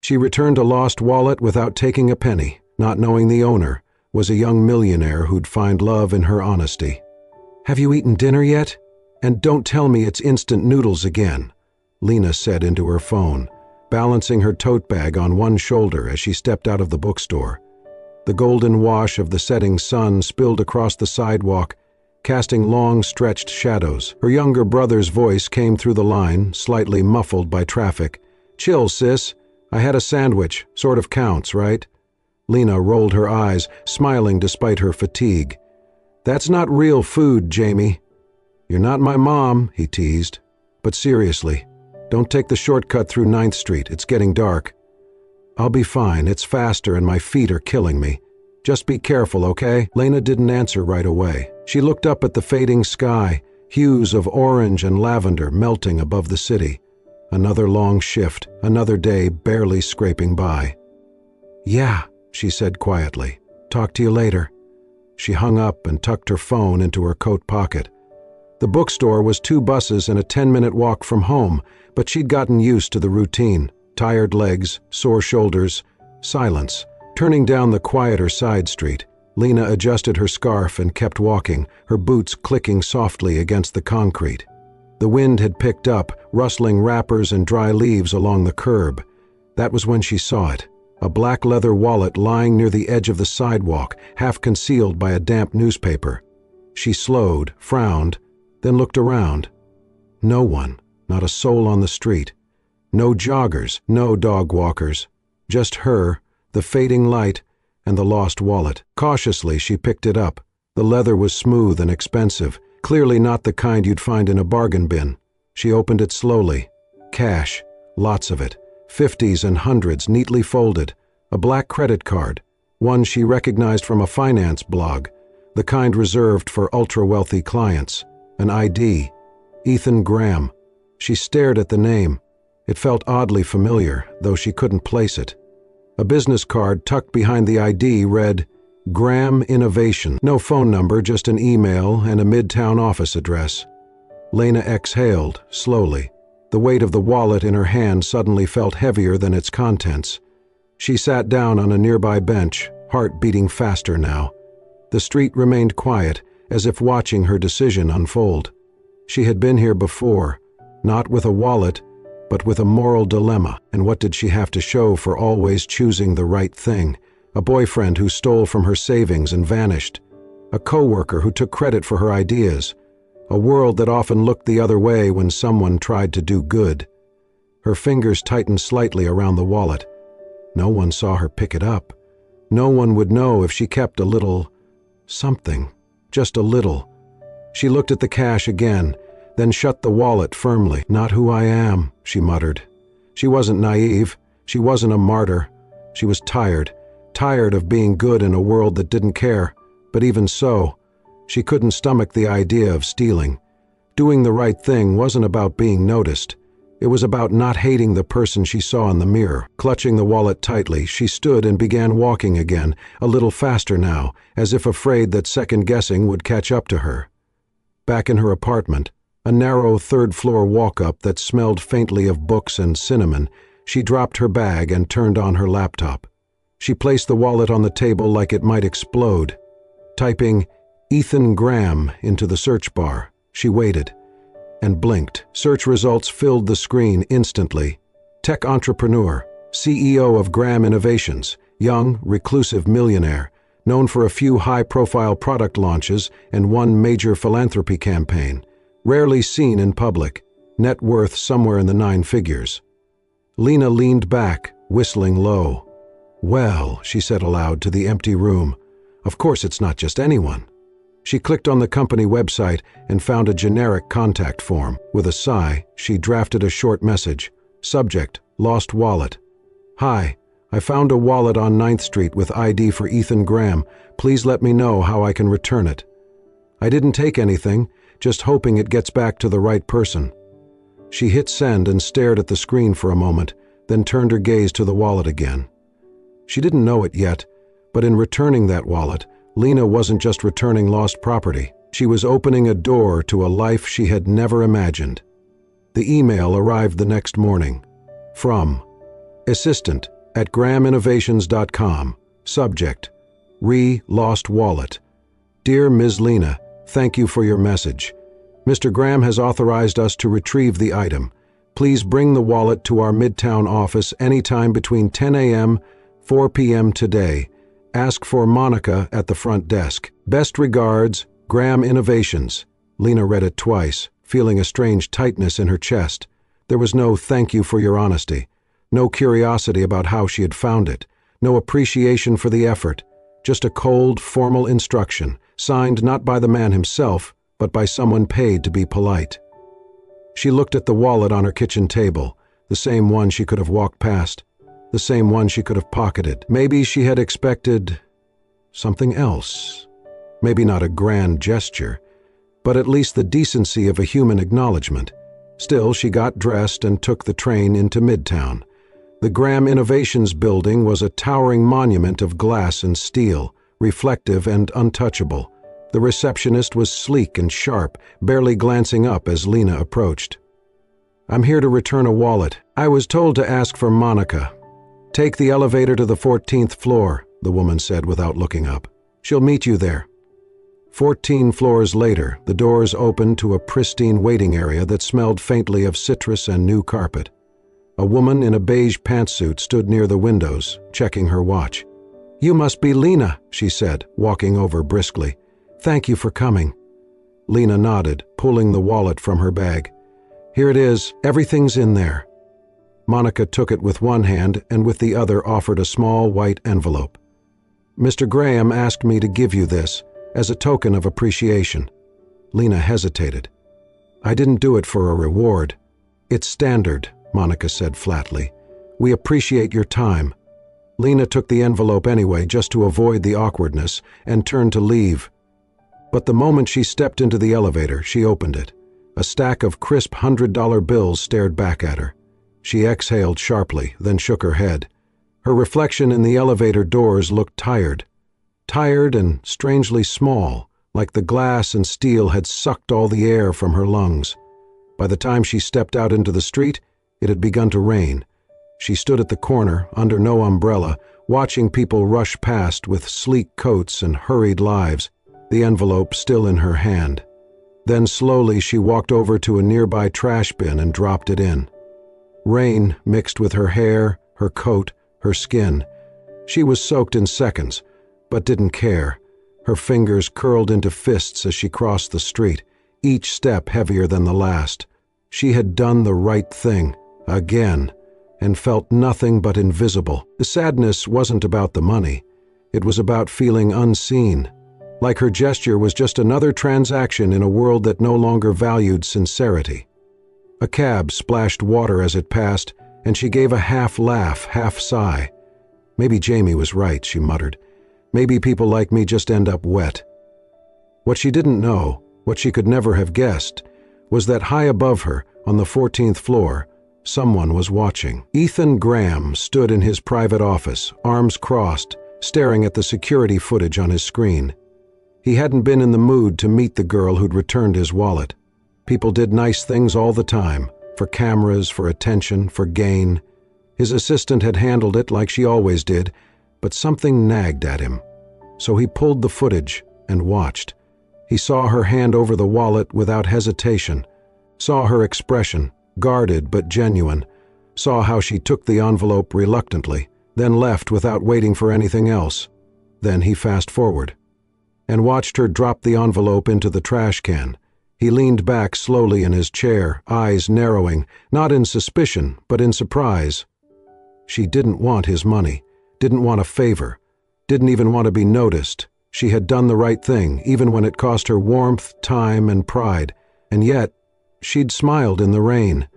She returned a lost wallet without taking a penny, not knowing the owner was a young millionaire who'd find love in her honesty. "Have you eaten dinner yet? And don't tell me it's instant noodles again," Lena said into her phone, balancing her tote bag on one shoulder as she stepped out of the bookstore. The golden wash of the setting sun spilled across the sidewalk, casting long, stretched shadows. Her younger brother's voice came through the line, slightly muffled by traffic. "Chill, sis. I had a sandwich. Sort of counts, right?" Lena rolled her eyes, smiling despite her fatigue. "That's not real food, Jamie." "You're not my mom," he teased. "But seriously, don't take the shortcut through 9th Street. It's getting dark." "I'll be fine. It's faster and my feet are killing me. Just be careful, okay?" Lena didn't answer right away. She looked up at the fading sky, hues of orange and lavender melting above the city. Another long shift, another day barely scraping by. "Yeah," she said quietly. "Talk to you later." She hung up and tucked her phone into her coat pocket. The bookstore was 2 buses and a 10-minute walk from home, but she'd gotten used to the routine. Tired legs, sore shoulders, silence. Turning down the quieter side street, Lena adjusted her scarf and kept walking, her boots clicking softly against the concrete. The wind had picked up, rustling wrappers and dry leaves along the curb. That was when she saw it. A black leather wallet lying near the edge of the sidewalk, half concealed by a damp newspaper. She slowed, frowned, then looked around. No one, not a soul on the street. No joggers, no dog walkers. Just her, the fading light, and the lost wallet. Cautiously, she picked it up. The leather was smooth and expensive, clearly not the kind you'd find in a bargain bin. She opened it slowly. Cash, lots of it. 50s and 100s neatly folded. A black credit card, one she recognized from a finance blog, the kind reserved for ultra-wealthy clients. An ID. Ethan Graham. She stared at the name. It felt oddly familiar, though she couldn't place it. A business card tucked behind the ID read, Graham Innovation. No phone number, just an email and a midtown office address. Lena exhaled, slowly. The weight of the wallet in her hand suddenly felt heavier than its contents. She sat down on a nearby bench, heart beating faster now. The street remained quiet, as if watching her decision unfold. She had been here before, not with a wallet, but with a moral dilemma. And what did she have to show for always choosing the right thing? A boyfriend who stole from her savings and vanished. A coworker who took credit for her ideas. A world that often looked the other way when someone tried to do good. Her fingers tightened slightly around the wallet. No one saw her pick it up. No one would know if she kept a little something, just a little. She looked at the cash again, then shut the wallet firmly. "Not who I am," she muttered. She wasn't naive. She wasn't a martyr. She was tired of being good in a world that didn't care. But even so, she couldn't stomach the idea of stealing. Doing the right thing wasn't about being noticed. It was about not hating the person she saw in the mirror. Clutching the wallet tightly, she stood and began walking again, a little faster now, as if afraid that second-guessing would catch up to her. Back in her apartment, a narrow third-floor walk-up that smelled faintly of books and cinnamon, she dropped her bag and turned on her laptop. She placed the wallet on the table like it might explode. Typing Ethan Graham into the search bar, she waited and blinked. Search results filled the screen instantly. Tech entrepreneur, CEO of Graham Innovations, young, reclusive millionaire, known for a few high-profile product launches and one major philanthropy campaign. Rarely seen in public, net worth somewhere in the 9 figures. Lena leaned back, whistling low. "Well," she said aloud to the empty room, "of course it's not just anyone." She clicked on the company website and found a generic contact form. With a sigh, she drafted a short message. Subject, lost wallet. "Hi, I found a wallet on 9th Street with ID for Ethan Graham. Please let me know how I can return it. I didn't take anything, just hoping it gets back to the right person." She hit send and stared at the screen for a moment, then turned her gaze to the wallet again. She didn't know it yet, but in returning that wallet, Lena wasn't just returning lost property. She was opening a door to a life she had never imagined. The email arrived the next morning. From Assistant, at grahaminnovations.com. Subject: Lost Wallet. Dear Ms. Lena, thank you for your message. Mr. Graham has authorized us to retrieve the item. Please bring the wallet to our Midtown office anytime between 10 a.m. 4 p.m. today. Ask for Monica at the front desk. Best regards, Graham Innovations. Lena read it twice, feeling a strange tightness in her chest. There was no thank you for your honesty, no curiosity about how she had found it, no appreciation for the effort, just a cold, formal instruction, signed not by the man himself, but by someone paid to be polite. She looked at the wallet on her kitchen table, the same one she could have walked past, the same one she could have pocketed. Maybe she had expected something else. Maybe not a grand gesture, but at least the decency of a human acknowledgement. Still, she got dressed and took the train into Midtown. The Graham Innovations building was a towering monument of glass and steel, reflective and untouchable. The receptionist was sleek and sharp, barely glancing up as Lena approached. "I'm here to return a wallet. I was told to ask for Monica." "Take the elevator to the 14th floor," the woman said without looking up. "She'll meet you there." 14 floors later, the doors opened to a pristine waiting area that smelled faintly of citrus and new carpet. A woman in a beige pantsuit stood near the windows, checking her watch. "You must be Lena," she said, walking over briskly. "Thank you for coming." Lena nodded, pulling the wallet from her bag. "Here it is. Everything's in there." Monica took it with one hand and with the other offered a small white envelope. "Mr. Graham asked me to give you this, as a token of appreciation." Lena hesitated. "I didn't do it for a reward. It's standard," Monica said flatly. "We appreciate your time." Lena took the envelope anyway, just to avoid the awkwardness, and turned to leave. But the moment she stepped into the elevator, she opened it. A stack of crisp $100 bills stared back at her. She exhaled sharply, then shook her head. Her reflection in the elevator doors looked tired. Tired and strangely small, like the glass and steel had sucked all the air from her lungs. By the time she stepped out into the street, it had begun to rain. She stood at the corner, under no umbrella, watching people rush past with sleek coats and hurried lives, the envelope still in her hand. Then slowly she walked over to a nearby trash bin and dropped it in. Rain mixed with her hair, her coat, her skin. She was soaked in seconds, but didn't care. Her fingers curled into fists as she crossed the street, each step heavier than the last. She had done the right thing, again, and felt nothing but invisible. The sadness wasn't about the money. It was about feeling unseen, like her gesture was just another transaction in a world that no longer valued sincerity. A cab splashed water as it passed, and she gave a half laugh, half sigh. "Maybe Jamie was right," she muttered. "Maybe people like me just end up wet." What she didn't know, what she could never have guessed, was that high above her, on the 14th floor, someone was watching. Ethan Graham stood in his private office, arms crossed, staring at the security footage on his screen. He hadn't been in the mood to meet the girl who'd returned his wallet. People did nice things all the time, for cameras, for attention, for gain. His assistant had handled it like she always did, but something nagged at him. So he pulled the footage and watched. He saw her hand over the wallet without hesitation, saw her expression, guarded but genuine, saw how she took the envelope reluctantly, then left without waiting for anything else. Then he fast-forward and watched her drop the envelope into the trash can. He leaned back slowly in his chair, eyes narrowing, not in suspicion, but in surprise. She didn't want his money, didn't want a favor, didn't even want to be noticed. She had done the right thing, even when it cost her warmth, time, and pride, and yet she'd smiled in the rain.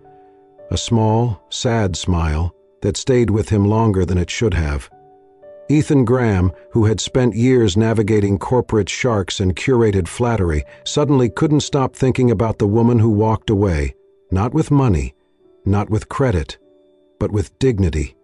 A small, sad smile that stayed with him longer than it should have. Ethan Graham, who had spent years navigating corporate sharks and curated flattery, suddenly couldn't stop thinking about the woman who walked away, not with money, not with credit, but with dignity.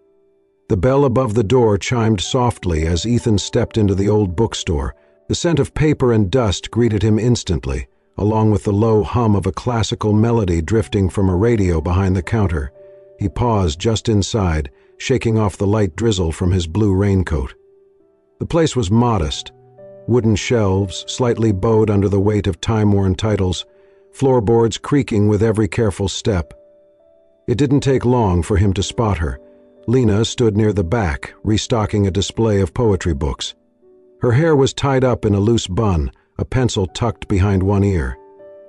The bell above the door chimed softly as Ethan stepped into the old bookstore. The scent of paper and dust greeted him instantly, along with the low hum of a classical melody drifting from a radio behind the counter. He paused just inside, shaking off the light drizzle from his blue raincoat. The place was modest. Wooden shelves, slightly bowed under the weight of time-worn titles, floorboards creaking with every careful step. It didn't take long for him to spot her. Lena stood near the back, restocking a display of poetry books. Her hair was tied up in a loose bun, a pencil tucked behind one ear.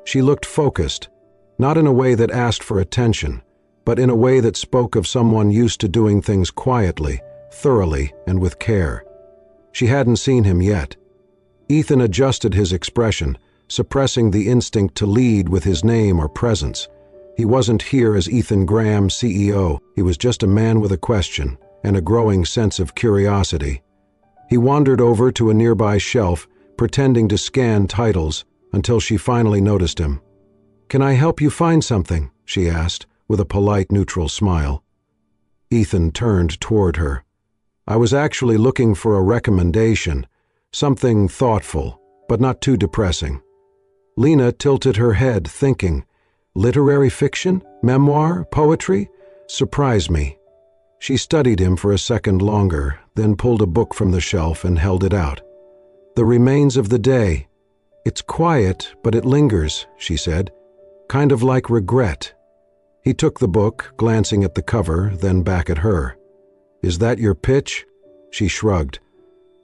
She looked focused, not in a way that asked for attention, but in a way that spoke of someone used to doing things quietly, thoroughly, and with care. She hadn't seen him yet. Ethan adjusted his expression, suppressing the instinct to lead with his name or presence. He wasn't here as Ethan Graham, CEO. He was just a man with a question and a growing sense of curiosity. He wandered over to a nearby shelf, pretending to scan titles, until she finally noticed him. "Can I help you find something?" she asked, with a polite, neutral smile. Ethan turned toward her. "I was actually looking for a recommendation, something thoughtful, but not too depressing." Lena tilted her head, thinking, literary fiction? Memoir? Poetry? Surprise me. She studied him for a second longer, then pulled a book from the shelf and held it out. "The Remains of the Day. It's quiet, but it lingers," she said. "Kind of like regret." He took the book, glancing at the cover, then back at her. "Is that your pitch?" She shrugged.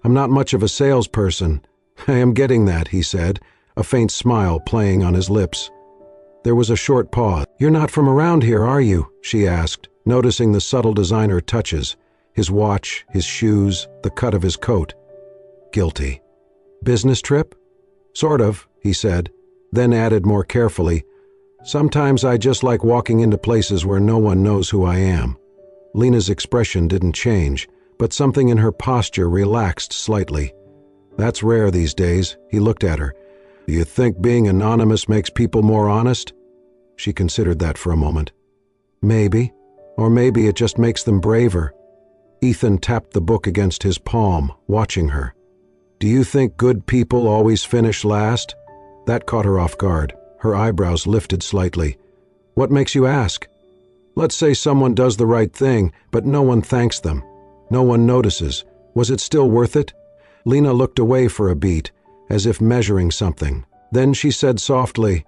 "I'm not much of a salesperson." "I am getting that," he said, a faint smile playing on his lips. There was a short pause. "You're not from around here, are you?" she asked, noticing the subtle designer touches, his watch, his shoes, the cut of his coat. Guilty. "Business trip?" "Sort of," he said, then added more carefully, "Sometimes I just like walking into places where no one knows who I am." Lena's expression didn't change, but something in her posture relaxed slightly. "That's rare these days," he looked at her. "Do you think being anonymous makes people more honest?" She considered that for a moment. "Maybe. Or maybe it just makes them braver." Ethan tapped the book against his palm, watching her. "Do you think good people always finish last?" That caught her off guard. Her eyebrows lifted slightly. "What makes you ask?" "Let's say someone does the right thing, but no one thanks them. No one notices. Was it still worth it?" Lena looked away for a beat, as if measuring something. Then she said softly,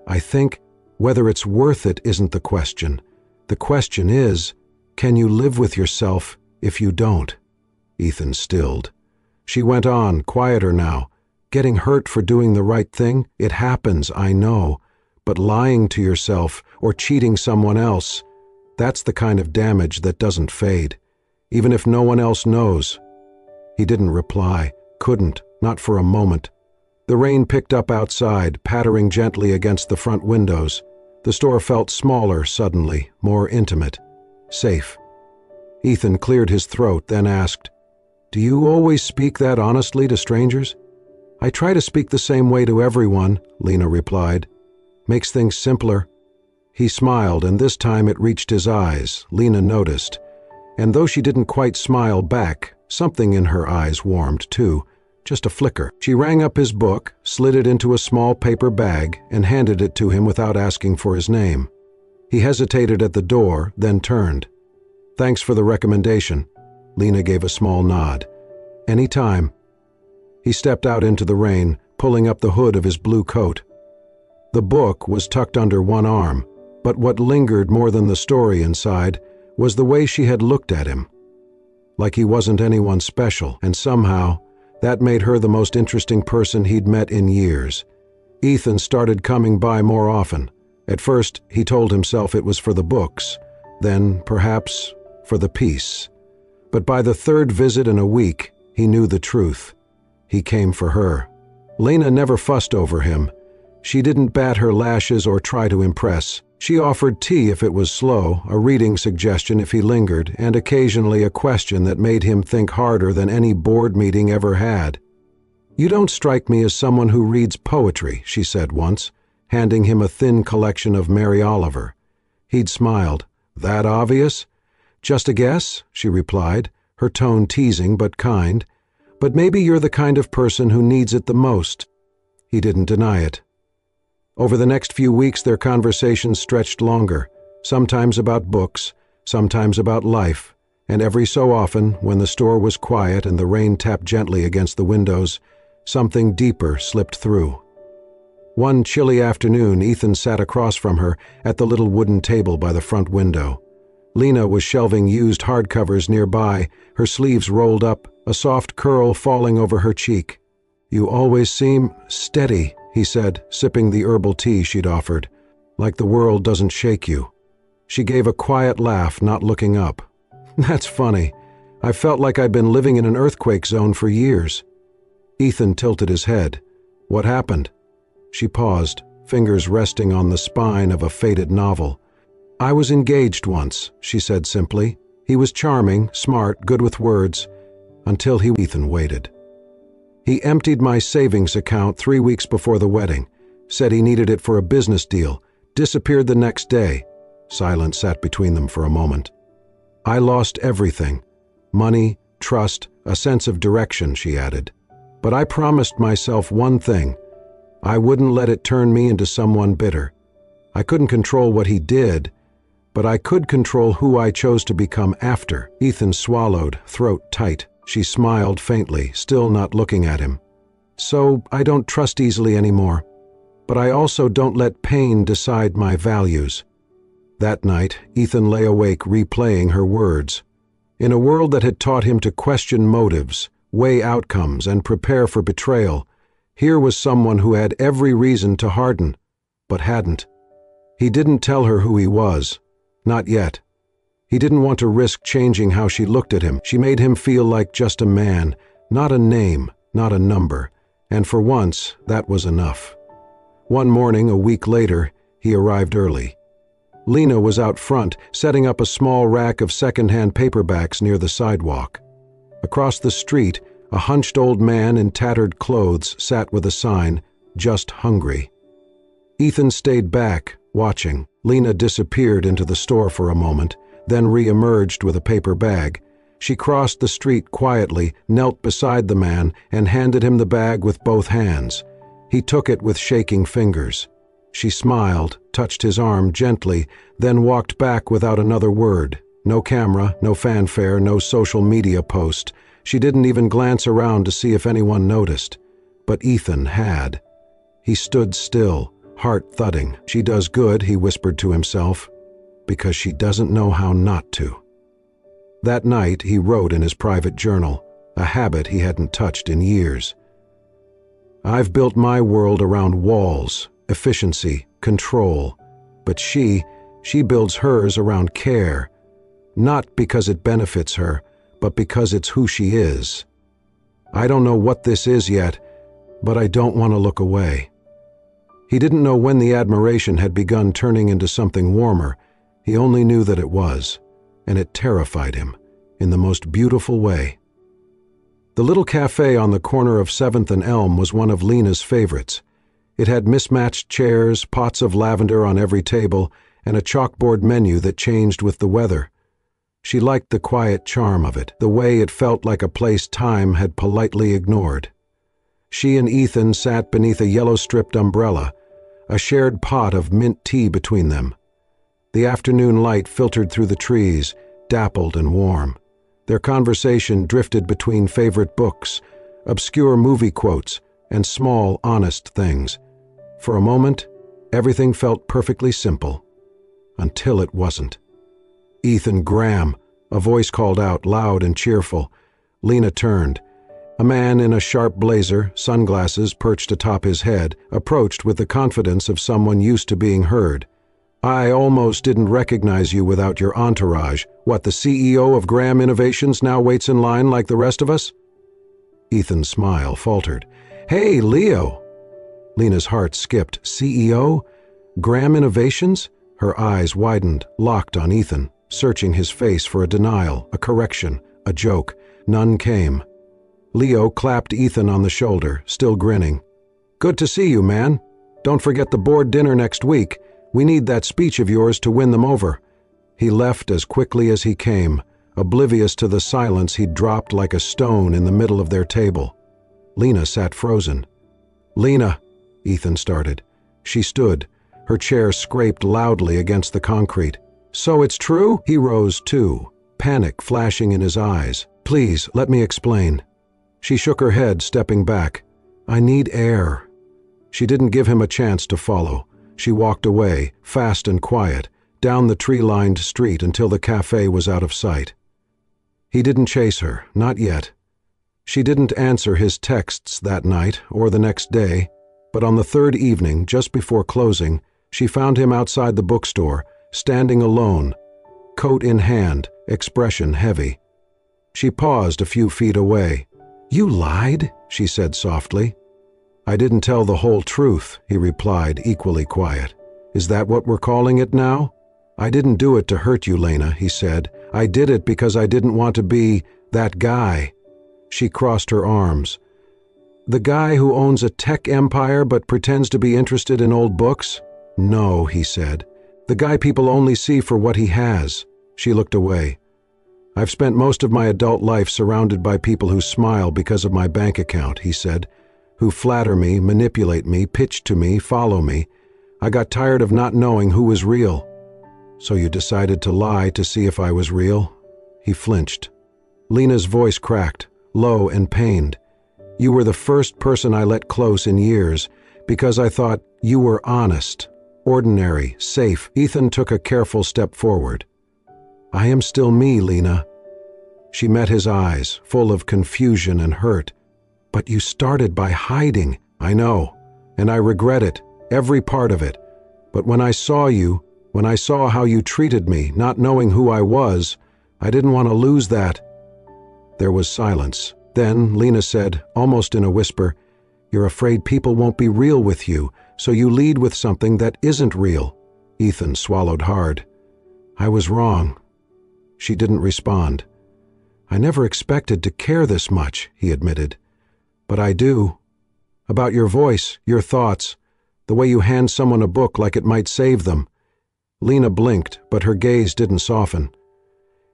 "I think whether it's worth it isn't the question. The question is, can you live with yourself if you don't?" Ethan stilled. She went on, quieter now. "Getting hurt for doing the right thing, it happens, I know. But lying to yourself or cheating someone else, that's the kind of damage that doesn't fade, even if no one else knows." He didn't reply, couldn't, not for a moment. The rain picked up outside, pattering gently against the front windows. The store felt smaller suddenly, more intimate. Safe. Ethan cleared his throat, then asked, "Do you always speak that honestly to strangers?" "I try to speak the same way to everyone," Lena replied. "Makes things simpler." He smiled, and this time it reached his eyes, Lena noticed. And though she didn't quite smile back, something in her eyes warmed too, just a flicker. She rang up his book, slid it into a small paper bag, and handed it to him without asking for his name. He hesitated at the door, then turned. "Thanks for the recommendation." Lena gave a small nod. "Any time." He stepped out into the rain, pulling up the hood of his blue coat. The book was tucked under one arm, but what lingered more than the story inside was the way she had looked at him. Like he wasn't anyone special, and somehow that made her the most interesting person he'd met in years. Ethan started coming by more often. At first, he told himself it was for the books, then, perhaps, for the peace. But by the third visit in a week, he knew the truth. He came for her. Lena never fussed over him. She didn't bat her lashes or try to impress. She offered tea if it was slow, a reading suggestion if he lingered, and occasionally a question that made him think harder than any board meeting ever had. "You don't strike me as someone who reads poetry," she said once, handing him a thin collection of Mary Oliver. He'd smiled. "That obvious?" "Just a guess," she replied, her tone teasing but kind. "But maybe you're the kind of person who needs it the most." He didn't deny it. Over the next few weeks their conversations stretched longer, sometimes about books, sometimes about life, and every so often, when the store was quiet and the rain tapped gently against the windows, something deeper slipped through. One chilly afternoon, Ethan sat across from her at the little wooden table by the front window. Lena was shelving used hardcovers nearby, her sleeves rolled up, a soft curl falling over her cheek. "You always seem steady," he said, sipping the herbal tea she'd offered, "like the world doesn't shake you." She gave a quiet laugh, not looking up. "That's funny. I felt like I'd been living in an earthquake zone for years." Ethan tilted his head. "What happened?" She paused, fingers resting on the spine of a faded novel. "I was engaged once," she said simply. "He was charming, smart, good with words, until he—" Ethan waited. "He emptied my savings account 3 weeks before the wedding, said he needed it for a business deal, disappeared the next day." Silence sat between them for a moment. "I lost everything. Money, trust, a sense of direction," she added. "But I promised myself one thing. I wouldn't let it turn me into someone bitter. I couldn't control what he did, but I could control who I chose to become after." Ethan swallowed, throat tight. She smiled faintly, still not looking at him. "So I don't trust easily anymore, but I also don't let pain decide my values." That night, Ethan lay awake replaying her words. In a world that had taught him to question motives, weigh outcomes, and prepare for betrayal, here was someone who had every reason to harden, but hadn't. He didn't tell her who he was. Not yet. He didn't want to risk changing how she looked at him. She made him feel like just a man, not a name, not a number, and for once, that was enough. One morning, a week later, he arrived early. Lena was out front, setting up a small rack of second-hand paperbacks near the sidewalk. Across the street, a hunched old man in tattered clothes sat with a sign, "Just hungry." Ethan stayed back, watching. Lena disappeared into the store for a moment, then re-emerged with a paper bag. She crossed the street quietly, knelt beside the man, and handed him the bag with both hands. He took it with shaking fingers. She smiled, touched his arm gently, then walked back without another word. No camera, no fanfare, no social media post. She didn't even glance around to see if anyone noticed. But Ethan had. He stood still, heart thudding. "She does good," he whispered to himself, "because she doesn't know how not to." That night he wrote in his private journal, a habit he hadn't touched in years. "I've built my world around walls, efficiency, control, but she builds hers around care, not because it benefits her, but because it's who she is. I don't know what this is yet, but I don't want to look away." He didn't know when the admiration had begun turning into something warmer. He only knew that it was, and it terrified him, in the most beautiful way. The little cafe on the corner of 7th and Elm was one of Lena's favorites. It had mismatched chairs, pots of lavender on every table, and a chalkboard menu that changed with the weather. She liked the quiet charm of it, the way it felt like a place time had politely ignored. She and Ethan sat beneath a yellow-stripped umbrella, a shared pot of mint tea between them. The afternoon light filtered through the trees, dappled and warm. Their conversation drifted between favorite books, obscure movie quotes, and small, honest things. For a moment, everything felt perfectly simple. Until it wasn't. "Ethan Graham," a voice called out, loud and cheerful. Lena turned. A man in a sharp blazer, sunglasses perched atop his head, approached with the confidence of someone used to being heard. "I almost didn't recognize you without your entourage. What, the CEO of Graham Innovations now waits in line like the rest of us?" Ethan's smile faltered. "Hey, Leo!" Lena's heart skipped. "CEO? Graham Innovations?" Her eyes widened, locked on Ethan, searching his face for a denial, a correction, a joke. None came. Leo clapped Ethan on the shoulder, still grinning. "Good to see you, man. Don't forget the board dinner next week. We need that speech of yours to win them over." He left as quickly as he came, oblivious to the silence he'd dropped like a stone in the middle of their table. Lena sat frozen. "Lena," Ethan started. She stood. Her chair scraped loudly against the concrete. "So it's true?" He rose too. panic flashing in his eyes. "Please, let me explain." She shook her head, stepping back. "I need air." She didn't give him a chance to follow. She walked away, fast and quiet, down the tree-lined street until the cafe was out of sight. He didn't chase her, not yet. She didn't answer his texts that night or the next day, but on the third evening, just before closing, she found him outside the bookstore, standing alone, coat in hand, expression heavy. She paused a few feet away. "You lied," she said softly. "I didn't tell the whole truth," he replied, equally quiet. "Is that what we're calling it now?" "I didn't do it to hurt you, Lena," he said. "I did it because I didn't want to be that guy." She crossed her arms. "The guy who owns a tech empire but pretends to be interested in old books?" "No," he said. "The guy people only see for what he has." She looked away. "I've spent most of my adult life surrounded by people who smile because of my bank account," he said, "who flatter me, manipulate me, pitch to me, follow me. I got tired of not knowing who was real." "So you decided to lie to see if I was real?" He flinched. Lena's voice cracked, low and pained. "You were the first person I let close in years because I thought you were honest, ordinary, safe." Ethan took a careful step forward. "I am still me, Lena." She met his eyes, full of confusion and hurt. "But you started by hiding." "I know, and I regret it, every part of it. But when I saw you, when I saw how you treated me, not knowing who I was, I didn't want to lose that." There was silence. Then Lena said, almost in a whisper, "You're afraid people won't be real with you, so you lead with something that isn't real." Ethan swallowed hard. "I was wrong." She didn't respond. "I never expected to care this much," he admitted. "But I do. About your voice, your thoughts, the way you hand someone a book like it might save them." Lena blinked, but her gaze didn't soften.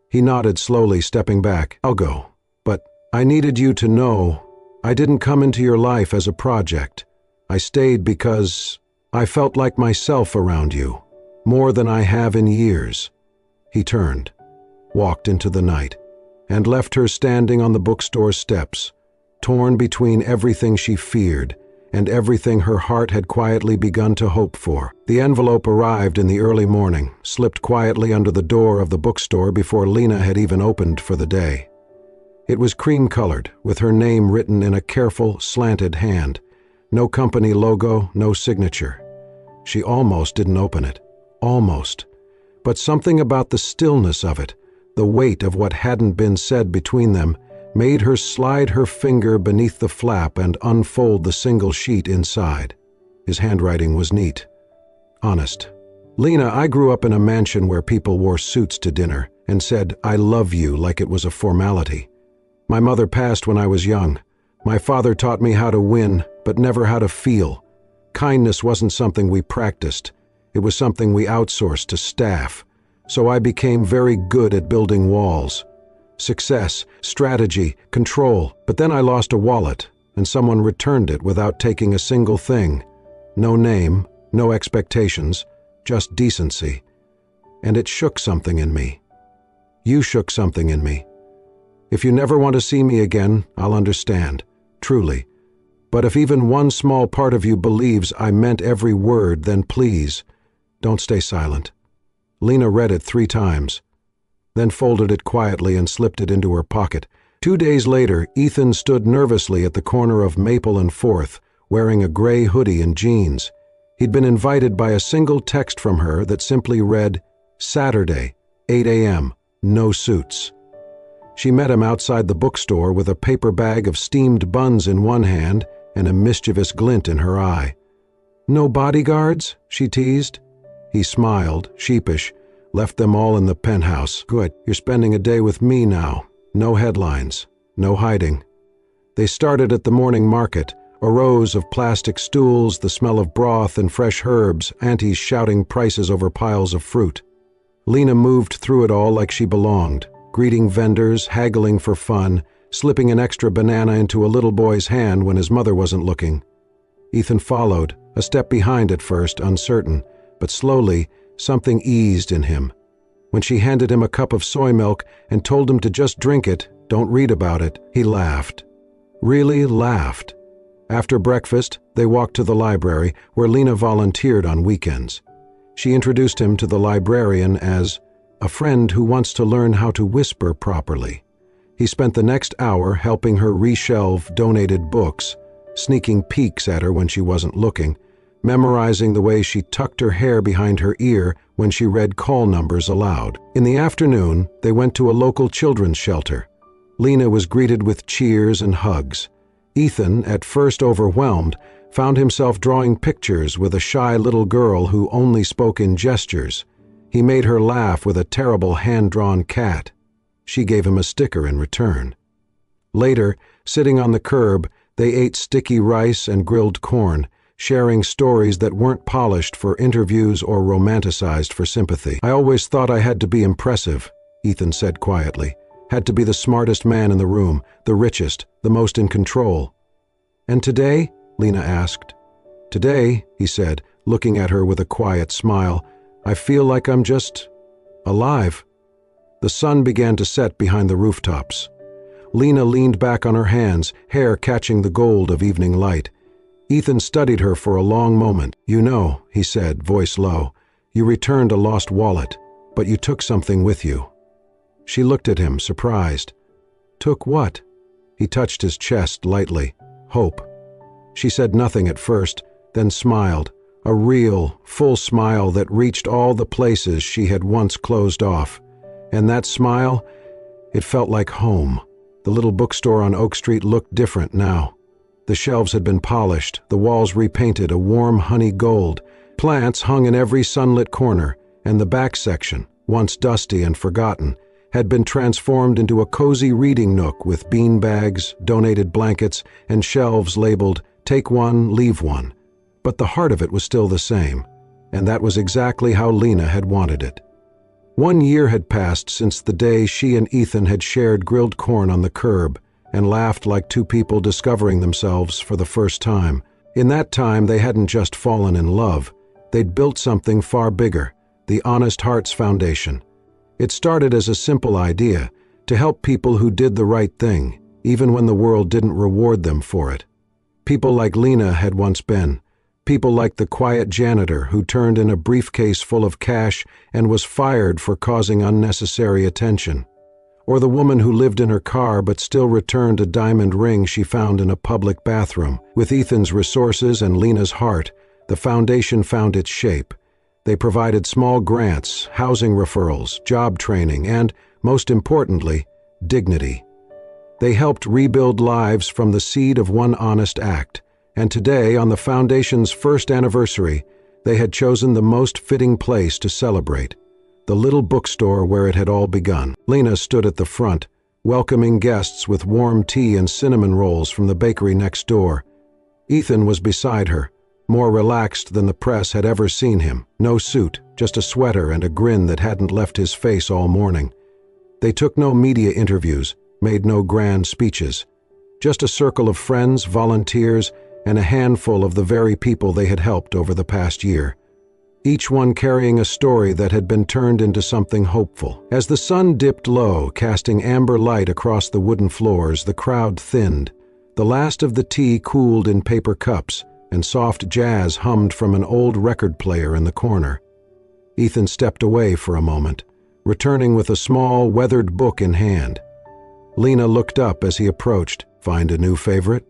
He nodded slowly, stepping back. "I'll go. But I needed you to know I didn't come into your life as a project. I stayed because I felt like myself around you, more than I have in years." He turned, walked into the night, and left her standing on the bookstore steps, torn between everything she feared and everything her heart had quietly begun to hope for. The envelope arrived in the early morning, slipped quietly under the door of the bookstore before Lena had even opened for the day. It was cream-colored, with her name written in a careful, slanted hand. No company logo, no signature. She almost didn't open it. Almost. But something about the stillness of it, the weight of what hadn't been said between them, made her slide her finger beneath the flap and unfold the single sheet inside. His handwriting was neat. Honest. "Lena, I grew up in a mansion where people wore suits to dinner and said, 'I love you,' like it was a formality. My mother passed when I was young. My father taught me how to win, but never how to feel. Kindness wasn't something we practiced. It was something we outsourced to staff. So I became very good at building walls. Success, strategy, control. But then I lost a wallet, and someone returned it without taking a single thing. No name, no expectations, just decency. And it shook something in me. You shook something in me. If you never want to see me again, I'll understand, truly. But if even one small part of you believes I meant every word, then please, don't stay silent." Lena read it 3 times, then folded it quietly and slipped it into her pocket. 2 days later, Ethan stood nervously at the corner of Maple and 4th, wearing a gray hoodie and jeans. He'd been invited by a single text from her that simply read, "Saturday, 8 a.m., no suits." She met him outside the bookstore with a paper bag of steamed buns in one hand and a mischievous glint in her eye. "No bodyguards?" she teased. He smiled, sheepish, left them all in the penthouse. "Good, you're spending a day with me now. No headlines, no hiding." They started at the morning market, a rows of plastic stools, the smell of broth and fresh herbs, aunties shouting prices over piles of fruit. Lena moved through it all like she belonged, greeting vendors, haggling for fun, slipping an extra banana into a little boy's hand when his mother wasn't looking. Ethan followed, a step behind at first, uncertain, but slowly something eased in him. When she handed him a cup of soy milk and told him to just drink it, don't read about it, he laughed. Really laughed. After breakfast, they walked to the library, where Lena volunteered on weekends. She introduced him to the librarian as a friend who wants to learn how to whisper properly. He spent the next hour helping her reshelve donated books, sneaking peeks at her when she wasn't looking, memorizing the way she tucked her hair behind her ear when she read call numbers aloud. In the afternoon, they went to a local children's shelter. Lena was greeted with cheers and hugs. Ethan, at first overwhelmed, found himself drawing pictures with a shy little girl who only spoke in gestures. He made her laugh with a terrible hand-drawn cat. She gave him a sticker in return. Later, sitting on the curb, they ate sticky rice and grilled corn, sharing stories that weren't polished for interviews or romanticized for sympathy. "I always thought I had to be impressive," Ethan said quietly. "Had to be the smartest man in the room, the richest, the most in control." "And today?" Lena asked. "Today," he said, looking at her with a quiet smile, "I feel like I'm just alive." The sun began to set behind the rooftops. Lena leaned back on her hands, hair catching the gold of evening light. Ethan studied her for a long moment. "You know," he said, voice low, "you returned a lost wallet, but you took something with you." She looked at him, surprised. "Took what?" He touched his chest lightly. "Hope." She said nothing at first, then smiled, a real, full smile that reached all the places she had once closed off. And that smile, it felt like home. The little bookstore on Oak Street looked different now. The shelves had been polished, the walls repainted a warm honey gold. Plants hung in every sunlit corner, and the back section, once dusty and forgotten, had been transformed into a cozy reading nook with bean bags, donated blankets, and shelves labeled, "Take one, leave one." But the heart of it was still the same, and that was exactly how Lena had wanted it. 1 year had passed since the day she and Ethan had shared grilled corn on the curb and laughed like two people discovering themselves for the first time. In that time, they hadn't just fallen in love. They'd built something far bigger, the Honest Hearts Foundation. It started as a simple idea, to help people who did the right thing, even when the world didn't reward them for it. People like Lena had once been. People like the quiet janitor who turned in a briefcase full of cash and was fired for causing unnecessary attention. Or the woman who lived in her car but still returned a diamond ring she found in a public bathroom. With Ethan's resources and Lena's heart, the foundation found its shape. They provided small grants, housing referrals, job training, and, most importantly, dignity. They helped rebuild lives from the seed of one honest act. And today, on the Foundation's first anniversary, they had chosen the most fitting place to celebrate, the little bookstore where it had all begun. Lena stood at the front, welcoming guests with warm tea and cinnamon rolls from the bakery next door. Ethan was beside her, more relaxed than the press had ever seen him. No suit, just a sweater and a grin that hadn't left his face all morning. They took no media interviews, made no grand speeches. Just a circle of friends, volunteers, and a handful of the very people they had helped over the past year. Each one carrying a story that had been turned into something hopeful. As the sun dipped low, casting amber light across the wooden floors, the crowd thinned. The last of the tea cooled in paper cups, and soft jazz hummed from an old record player in the corner. Ethan stepped away for a moment, returning with a small, weathered book in hand. Lena looked up as he approached. "Find a new favorite?"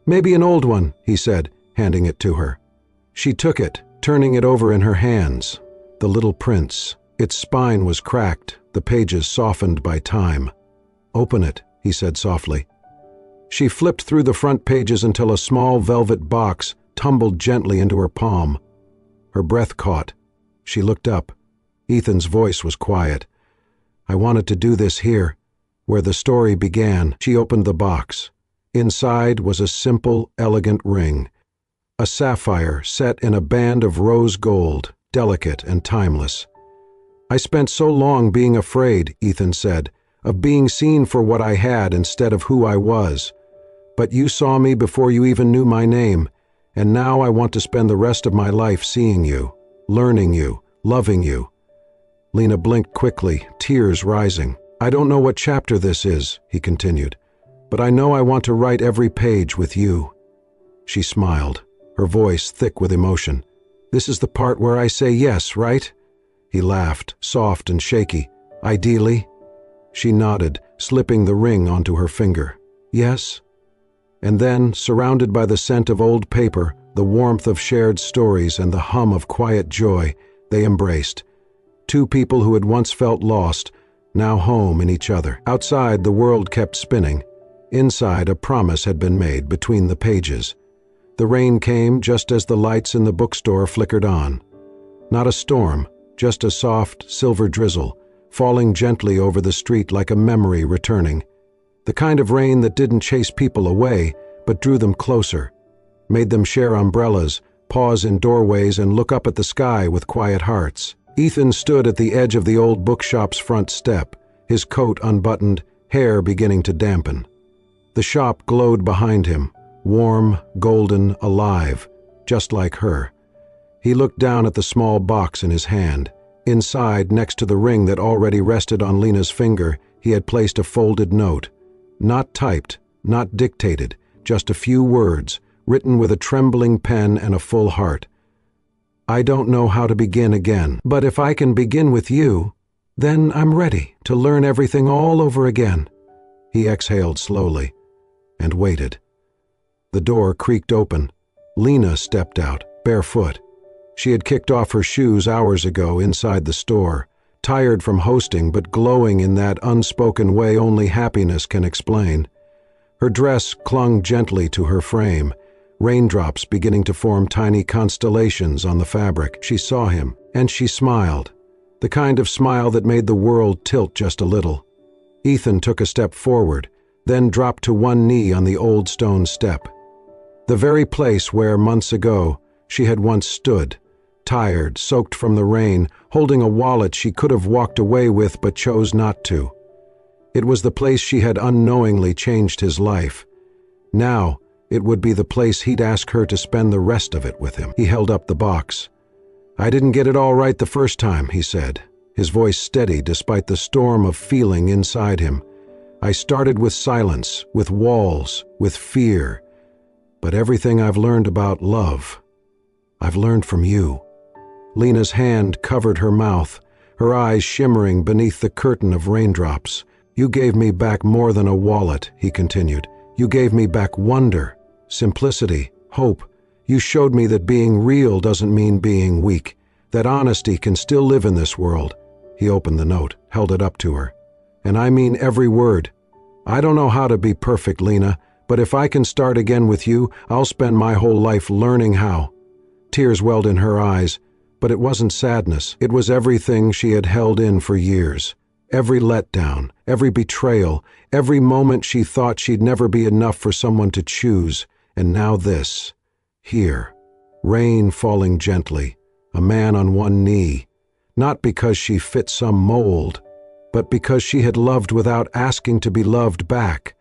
"Maybe an old one," he said, handing it to her. She took it, turning it over in her hands. The Little Prince. Its spine was cracked, the pages softened by time. "Open it," he said softly. She flipped through the front pages until a small velvet box tumbled gently into her palm. Her breath caught. She looked up. Ethan's voice was quiet. "I wanted to do this here, where the story began." She opened the box. Inside was a simple, elegant ring. A sapphire set in a band of rose gold, delicate and timeless. "I spent so long being afraid," Ethan said, "of being seen for what I had instead of who I was. But you saw me before you even knew my name, and now I want to spend the rest of my life seeing you, learning you, loving you." Lena blinked quickly, tears rising. "I don't know what chapter this is," he continued, "but I know I want to write every page with you." She smiled, her voice thick with emotion. "This is the part where I say yes, right?" He laughed, soft and shaky. "Ideally?" She nodded, slipping the ring onto her finger. "Yes." And then, surrounded by the scent of old paper, the warmth of shared stories, and the hum of quiet joy, they embraced. Two people who had once felt lost, now home in each other. Outside, the world kept spinning. Inside, a promise had been made between the pages. The rain came just as the lights in the bookstore flickered on. Not a storm, just a soft, silver drizzle, falling gently over the street like a memory returning. The kind of rain that didn't chase people away, but drew them closer, made them share umbrellas, pause in doorways, and look up at the sky with quiet hearts. Ethan stood at the edge of the old bookshop's front step, his coat unbuttoned, hair beginning to dampen. The shop glowed behind him, warm, golden, alive, just like her. He looked down at the small box in his hand. Inside, next to the ring that already rested on Lena's finger, he had placed a folded note. Not typed, not dictated, just a few words, written with a trembling pen and a full heart. "I don't know how to begin again, but if I can begin with you, then I'm ready to learn everything all over again." He exhaled slowly and waited. The door creaked open. Lena stepped out, barefoot. She had kicked off her shoes hours ago inside the store, tired from hosting but glowing in that unspoken way only happiness can explain. Her dress clung gently to her frame, raindrops beginning to form tiny constellations on the fabric. She saw him, and she smiled, the kind of smile that made the world tilt just a little. Ethan took a step forward, then dropped to one knee on the old stone step. The very place where, months ago, she had once stood, tired, soaked from the rain, holding a wallet she could have walked away with but chose not to. It was the place she had unknowingly changed his life. Now, it would be the place he'd ask her to spend the rest of it with him. He held up the box. "I didn't get it all right the first time," he said, his voice steady despite the storm of feeling inside him. "I started with silence, with walls, with fear. But everything I've learned about love, I've learned from you." Lena's hand covered her mouth, her eyes shimmering beneath the curtain of raindrops. "You gave me back more than a wallet," he continued. "You gave me back wonder, simplicity, hope. You showed me that being real doesn't mean being weak, that honesty can still live in this world." He opened the note, held it up to her. "And I mean every word. I don't know how to be perfect, Lena, but if I can start again with you, I'll spend my whole life learning how." Tears welled in her eyes, but it wasn't sadness. It was everything she had held in for years. Every letdown, every betrayal, every moment she thought she'd never be enough for someone to choose, and now this. Here, rain falling gently, a man on one knee, not because she fit some mold, but because she had loved without asking to be loved back.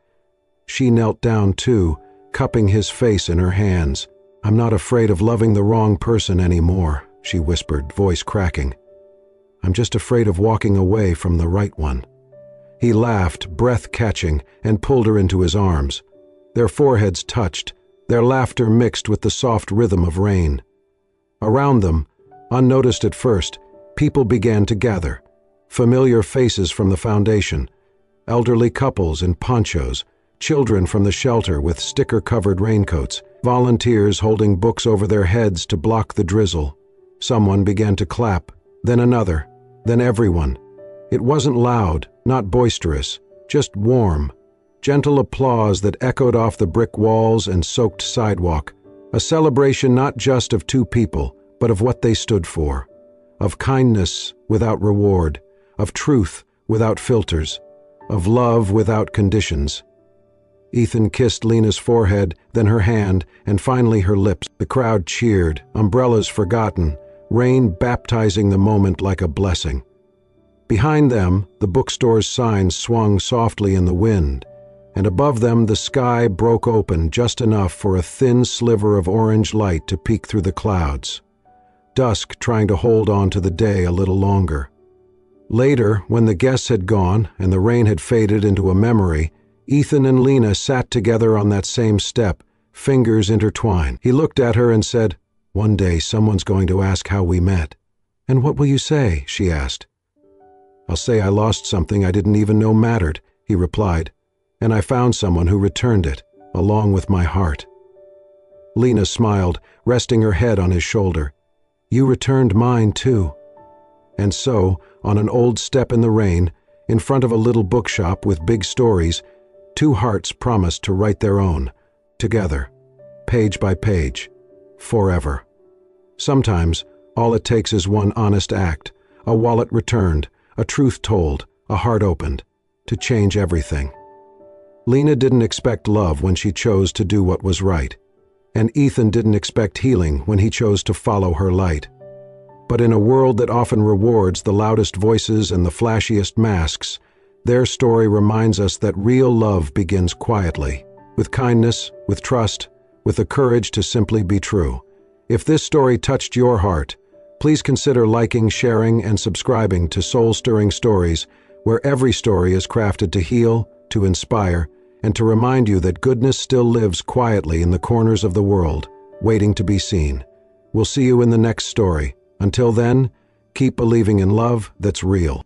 She knelt down too, cupping his face in her hands. "I'm not afraid of loving the wrong person anymore," she whispered, voice cracking. "I'm just afraid of walking away from the right one." He laughed, breath catching, and pulled her into his arms. Their foreheads touched, their laughter mixed with the soft rhythm of rain. Around them, unnoticed at first, people began to gather. Familiar faces from the foundation, elderly couples in ponchos, children from the shelter with sticker-covered raincoats, volunteers holding books over their heads to block the drizzle. Someone began to clap, then another, then everyone. It wasn't loud, not boisterous, just warm, gentle applause that echoed off the brick walls and soaked sidewalk. A celebration not just of two people, but of what they stood for. Of kindness without reward, of truth without filters, of love without conditions. Ethan kissed Lena's forehead, then her hand, and finally her lips. The crowd cheered, umbrellas forgotten, rain baptizing the moment like a blessing. Behind them, the bookstore's signs swung softly in the wind, and above them the sky broke open just enough for a thin sliver of orange light to peek through the clouds. Dusk trying to hold on to the day a little longer. Later, when the guests had gone and the rain had faded into a memory, Ethan and Lena sat together on that same step, fingers intertwined. He looked at her and said, "One day someone's going to ask how we met." "And what will you say?" she asked. "I'll say I lost something I didn't even know mattered," he replied, "and I found someone who returned it, along with my heart." Lena smiled, resting her head on his shoulder. "You returned mine, too." And so, on an old step in the rain, in front of a little bookshop with big stories, two hearts promised to write their own, together, page by page, forever. Sometimes, all it takes is one honest act, a wallet returned, a truth told, a heart opened, to change everything. Lena didn't expect love when she chose to do what was right, and Ethan didn't expect healing when he chose to follow her light. But in a world that often rewards the loudest voices and the flashiest masks, their story reminds us that real love begins quietly, with kindness, with trust, with the courage to simply be true. If this story touched your heart, please consider liking, sharing, and subscribing to Soul-Stirring Stories, where every story is crafted to heal, to inspire, and to remind you that goodness still lives quietly in the corners of the world, waiting to be seen. We'll see you in the next story. Until then, keep believing in love that's real.